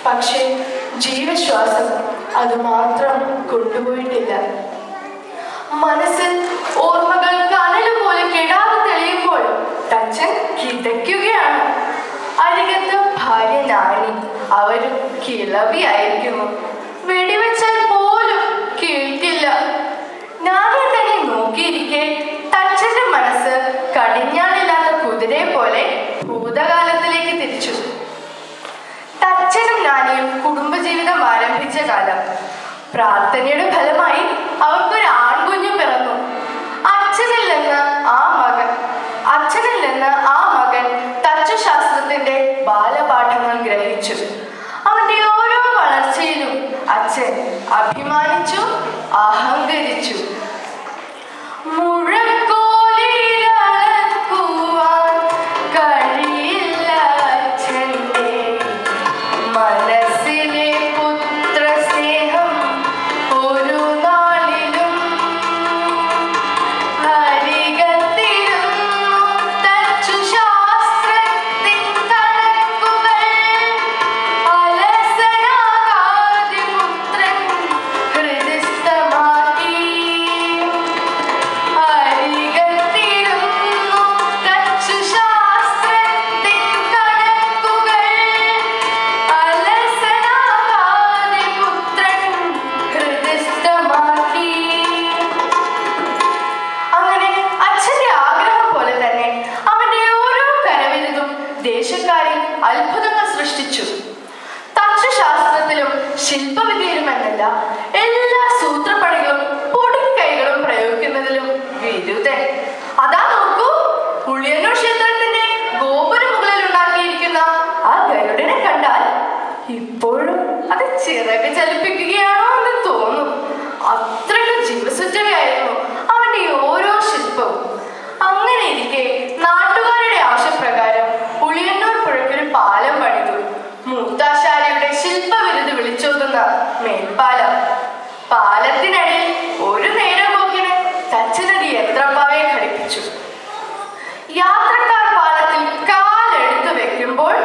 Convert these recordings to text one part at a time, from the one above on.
പക്ഷേ ജീവശ്വാസം അത് മാത്രം കൊണ്ടുപോയിട്ടില്ല. മനസ്സിൽ ഓർമ്മകൾ കനലുപോലെ കെടാതെ തെളിയുമ്പോൾ തച്ചൻ കിതയ്ക്കുകയാണ്. അരികത്ത് ഭാര്യ നാണി, അവരും കിളവിയായിരിക്കുന്നു. വെടിവെച്ചാൽ പോലും കേൾക്കില്ല. നാണിയെ തന്നെ നോക്കിയിരിക്കെ തച്ചന്റെ മനസ്സ് കടിഞ്ഞാണില്ലാത്ത കുതിരയെ പോലെ ഭൂതകാലത്തിലേക്ക് തിരിച്ചു. തച്ചനും നാണിയും കുടുംബജീവിതം ആരംഭിച്ച കാലം. പ്രാർത്ഥനയുടെ ഫലമായി അവർക്കൊരു ആൺകുഞ്ഞു പിറന്നു. അച്ഛനിൽ നിന്ന് ആ മകൻ തച്ചുശാസ്ത്രത്തിന്റെ ബാലപാഠങ്ങൾ ഗ്രഹിച്ചു. അവന്റെ ഓരോ വളർച്ചയിലും അച്ഛൻ അഭിമാനിച്ചു, അഹങ്കരിച്ചു. അത്ഭുതങ്ങൾ സൃഷ്ടിച്ചു. തച്ചുശാസ്ത്രത്തിലും ശില്പവിദ്യയിലുമെന്നല്ല, എല്ലാ സൂത്രപ്പണികളും പൊടിക്കൈകളും പ്രയോഗിക്കുന്നതിലും വിരുദ്ധൻ. അതാ നോക്കൂ, ഉളിയന്നൂർ ക്ഷേത്രത്തിന്റെ ഗോപുര മുകളിൽ ഉണ്ടാക്കിയിരിക്കുന്ന ആ ഗരുഡനെ കണ്ടാൽ ഇപ്പോഴും അത് ചിറക് ചലിപ്പിക്കുകയാണോ എന്ന് തോന്നും. അത്രയ്ക്ക് ജീവസുറ്റവയായിരുന്നു അവന്റെ ഓരോ ശില്പവും. അങ്ങനെ ഇരിക്കെ നാട്ടുകാരുടെ ആവശ്യപ്രകാരം ഉളിയന്നൂർ പുഴയ്ക്കൊരു പാലം പണിതു. മൂത്താശാരിയുടെ ശില്പവിരുത് വിളിച്ചോതുന്ന മേൽപ്പാലം. പാലത്തിനടിയിൽ ഒരു നേരം പോക്കിന് തച്ചനടി യന്ത്രപ്പാവയെ ഘടിപ്പിച്ചു. യാത്രക്കാർ പാലത്തിൽ കാലെടുത്ത് വെക്കുമ്പോൾ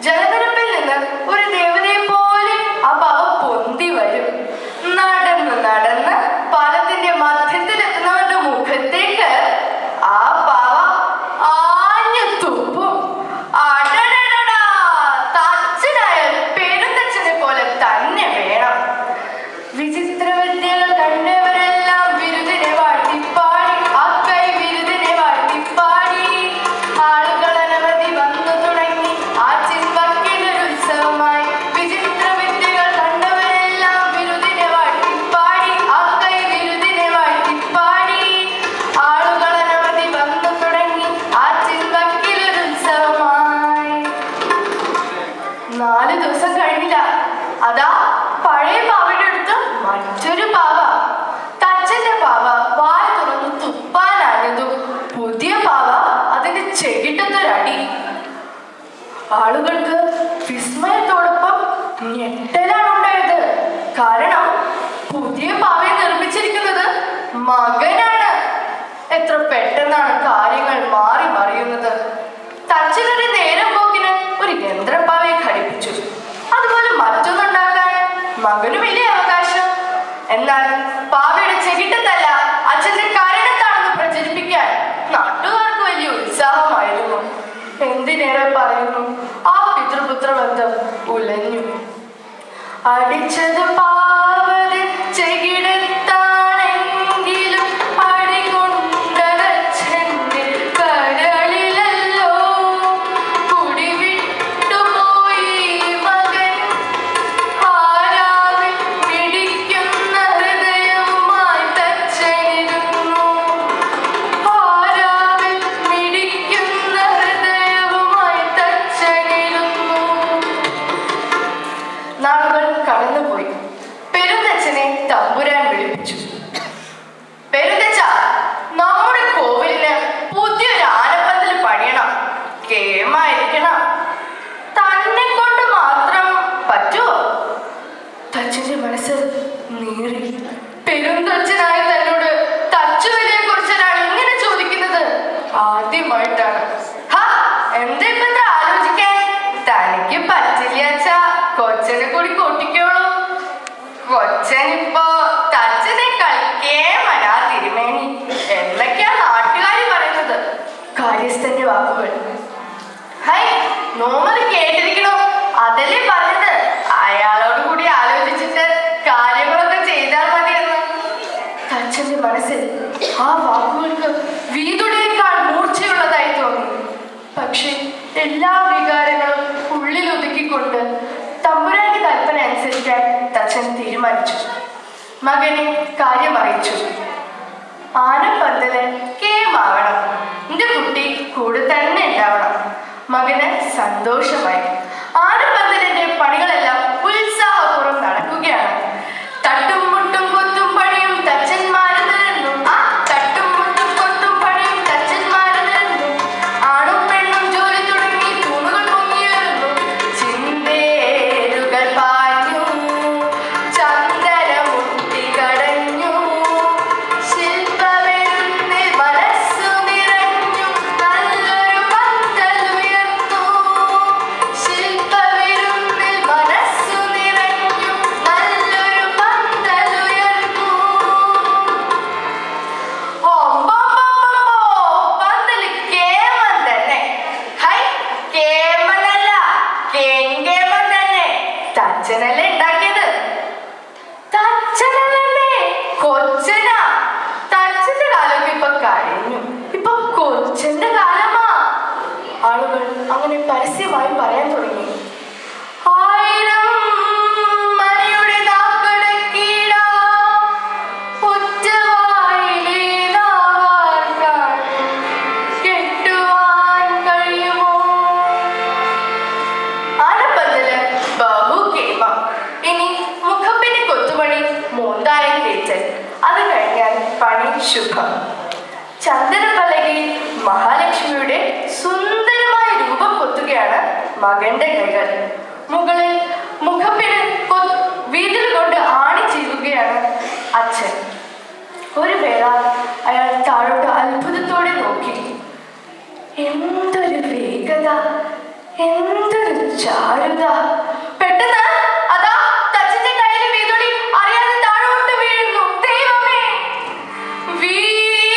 ജലനിരപ്പിൽ നിന്ന് ഒരു ദേവതയെ പോലെ ആ പാവ പൊന്തി വരും. നടന്ന് നടന്ന് പാലത്തിന്റെ മധ്യത്തിലെത്തുന്നവരുടെ മുഖത്തേക്ക് ആ പാവ ആഞ്ഞു തുപ്പും. തച്ചനായാൽ പെരുന്തച്ചനെ പോലെ തന്നെ വേണം. വിചിത്ര വിദ്യകൾ കണ്ടവരെല്ലാം വിരുദിനെ വാഴ്ത്തിപ്പാടി, ആ കൈ വിരുദിനെ വാഴ്ത്തിപ്പാടി. ആളുകൾ അനവധി വന്നു തുടങ്ങി ആ ചിമ്പക്കിലൊരു ഉത്സവമായി. വിചിത്ര വിദ്യകൾ കണ്ടവരെല്ലാം വിരുദിനെ വാഴ്ത്തിപ്പാടി, ആ കൈ വിരുദിനെ വാഴ്ത്തിപ്പാടി. ആളുകൾ അനവധി വന്നു തുടങ്ങി ആ ചിമ്പക്കിലൊരു ഉത്സവമായി. 4 ദിവസം കഴിഞ്ഞില്ല, അതാ പഴയ പാവയുടെ അടുത്ത് മറ്റൊരു പാവ. തച്ചന്റെ പാവ വായ തുറന്ന് തുപ്പാനാഞ്ഞതും പുതിയ പാവ അതിന്റെ ചെകിട്ടത്തൊരടി. ആളുകൾക്ക് വിസ്മയത്തോടൊപ്പം ഞെട്ടലാണ് ഉണ്ടായത്. കാരണം പുതിയ പാവയെ നിർമ്മിച്ചിരിക്കുന്നത് മകനാണ്. എത്ര പെട്ടെന്നാണ് കാര്യങ്ങൾ മാറി മറിയുന്നത്. തച്ചനൊരു നേരം പോക്കിന് ഒരു യന്ത്രപ്പാവയെ ഘടിപ്പിച്ചു. അതുപോലെ മറ്റൊന്നുണ്ടാക്കാൻ മകന് വലിയ അവകാശം. എന്നാൽ പാവയുടെ ചെകിട്ടത്തല്ല അച്ഛന്റെ കരണത്താണെന്ന് പ്രചരിപ്പിക്കാൻ നാട്ടുകാർക്ക് വലിയ ഉത്സാഹമായിരുന്നു. എന്തിനേറെ പറയുന്നു, ആ പിതൃപുത്ര ബന്ധം ഉലഞ്ഞു. അടിച്ചത് പാവത് ചെകിടത്താണെങ്കിലും അടികൊണ്ടതച്ഛന്റെ കരളിലല്ലോ. കുടിവിട്ടുപോയി മകൻ ആരാവിൽ മിടിക്കുന്ന ഹൃദയവുമായി തച്ചനിരുന്നു. ആരാവിൽ മിടിക്കുന്ന ഹൃദയവുമായി തച്ചനിരുന്നു. നാളുകൾ കടന്നുപോയി. പെരുന്തച്ഛനെ തമ്പുരാൻ വിളിപ്പിച്ചു. പെരുന്തച്ഛ, നമ്മുടെ കോവിലിന് പുതിയൊരു ആനപ്പന്തൽ പണിയണം, കേമായിരിക്കണം. തന്നെ കൊണ്ട് മാത്രം പറ്റുമോ? തച്ചന്റെ മനസ്സ് നീറി. പെരുന്തച്ഛനായ തന്നോട് തച്ചുവിനെ കുറിച്ചൊരാൾ ഇങ്ങനെ ചോദിക്കുന്നത് ആദ്യമായിട്ടാണ്. എന്താ ഇപ്പൊ ആലോചിക്കാൻ? തനിക്ക് പറ്റില്ല അച്ഛാ, കൊച്ചനെ കൂടി കൂട്ടിക്കോളൂ. കൊച്ചനിപ്പോ തച്ചനേക്കാൾ കേമനാ തിരുമേനി എന്നൊക്കെയാ നാട്ടുകാരി പറയുന്നത്. കാര്യസ്ഥന്റെ വാക്കുകൾ. ഹൈ, നോമത് കേട്ടിരിക്കണോ? അതല്ലേ പറഞ്ഞത്, അയാളോട് കൂടി ആലോചിച്ചിട്ട് കാര്യങ്ങളൊക്കെ ചെയ്താൽ മതിയെന്ന്. തച്ചന്റെ മനസ്സിൽ ആ വാക്കുകൾക്ക് വീതുടിയേക്കാൾ മൂർച്ചയുള്ളതായി തോന്നി. പക്ഷെ എല്ലാ വികാരങ്ങളും ഉള്ളിൽ ഒതുക്കിക്കൊണ്ട് തമ്പുരാന്റെ കൽപ്പന അനുസരിക്കാൻ തച്ചൻ തീരുമാനിച്ചു. മകനെ കാര്യം അറിയിച്ചു. ആനപ്പന്തല് കേമാവണം, എന്റെ കുട്ടി കൂടെ തന്നെ ഉണ്ടാവണം. മകന് സന്തോഷമായി. ആനപ്പന്തലിന്റെ പണികളെല്ലാം ഉത്സാഹപൂർവ്വം നടക്കുകയാണ്. തട്ടും മുട്ടും കൊത്തും പണിയും തച്ചന്മാര് നിരന്നു. ആ തട്ടും മുട്ടും കൊത്തും പണിയും തച്ചന്മാര് നിരന്നു. ആണും പെണ്ണും ജോലി തുടങ്ങി, തൂണുകൾ പൊങ്ങിയുയർന്നു. ചിന്തേരുകൾ പാഞ്ഞു, ചന്ദനമുട്ടി കടഞ്ഞു. ശില്പവിരുന്നിൽ മനസ്സു നിറഞ്ഞു, നല്ലൊരു പന്തലുയർന്നു. ശില്പവിരുന്നിൽ മനസ്സു നിറഞ്ഞു, നല്ലൊരു പന്തലുയർന്നു. പന്തല് കേമൻ തന്നെ. ഹൈ, കേമനല്ല, കേമൻ തന്നെ. തച്ചനല്ലേ ഉണ്ടാക്കിയത്? തച്ചനല്ലേ? കൊച്ചനാ? തച്ചന്റെ കാലമൊക്കെ ഇപ്പൊ കഴിഞ്ഞു, ഇപ്പൊ കൊച്ചന്റെ കാലമാ. ആളുകൾ അങ്ങനെ പരസ്യമായി പറയാൻ തുടങ്ങി. ആയിരം മണിയുടെ നാക്കടക്കിടാം, ഒറ്റവായിലെ നാവാർക്കാൻ കെട്ടുവാൻ കഴിയുമോ? ആനപ്പന്തല് ബഹുകേമം. ഇനി മുഖപ്പിന് കൊത്തുപണി മൂന്നായം തേച്ചൽ. അത് കഴിഞ്ഞാൽ പണി ശുഭം. ചന്ദനപ്പലകയിൽ മഹാലക്ഷ്മിയുടെ സുന്ദരമായ രൂപം കൊത്തുകയാണ് മകന്റെ കൈകൾ. മുകളിൽ മുഖപ്പിന് വീതിൽ കൊണ്ട് ആണി ചെയ്യുകയാണ് അച്ഛൻ. ഒരു വേള അയാൾ താഴോട്ട് അത്ഭുതത്തോടെ നോക്കി. എന്തൊരു വേഗത, എന്തൊരു ചാരുത! പെട്ടെന്ന് അതാ തച്ചന്റെ കയ്യിലെ വീതുളി അറിയാതെ താഴോട്ട് വീഴുന്നു. ദൈവമേ!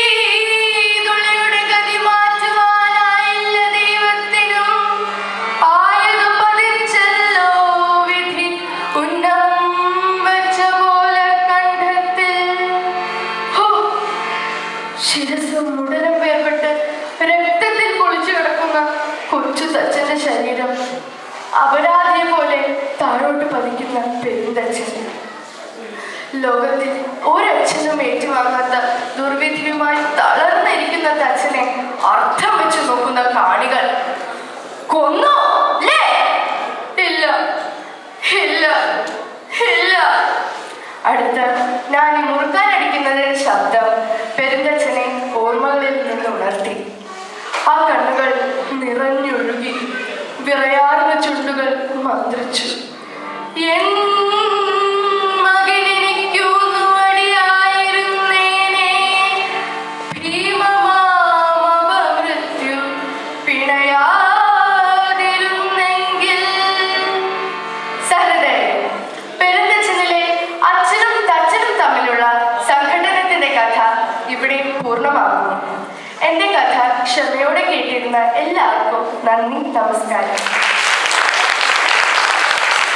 വീതുളിയുടെ ഗതി മാറ്റുവാനായില്ല ദൈവത്തിനും. ആയത് പതിച്ചല്ലോ വിധി, ഉന്നം വെച്ച പോലെ കണ്ഠത്തിൽ. ശിരസും മുടലും വേർപെട്ട് രക്തത്തിൽ കുളിച്ചു കിടക്കുന്ന കൊച്ചു തച്ചന്റെ ശരീരം അപരാധിയെ പോലെ താഴോട്ട് പതിക്കുന്ന പെരുന്തച്ഛൻ. ലോകത്തിൽ ഒരച്ഛനും ഏറ്റുവാങ്ങാത്ത ദുർവിധിയുമായി തളർന്നിരിക്കുന്ന തച്ചനെ അർത്ഥം വെച്ച് നോക്കുന്ന കാണികൾ. കൊന്നോ? ഇല്ല, ഇല്ല, ഇല്ല. അടുത്ത ഞാനീ മുറുക്കാനടിക്കുന്നതിന്റെ ശബ്ദം പെരുന്തച്ഛനെ ഓർമ്മകളിൽ നിന്ന് ഉണർത്തി. ആ കണ്ണുകൾ നിറഞ്ഞൊഴുകി, വിറയാർന്ന ചുണ്ടുകൾ മന്ത്രിച്ചു. എൻ മകനെനിക്കൊന്നു അടിയായിരുന്നേനെ, ഭീമമാ ഇവിടെ പൂർണ്ണമാകുന്നു. എൻ്റെ കഥ ക്ഷമയോടെ കേട്ടിരുന്ന എല്ലാവർക്കും നന്ദി, നമസ്കാരം.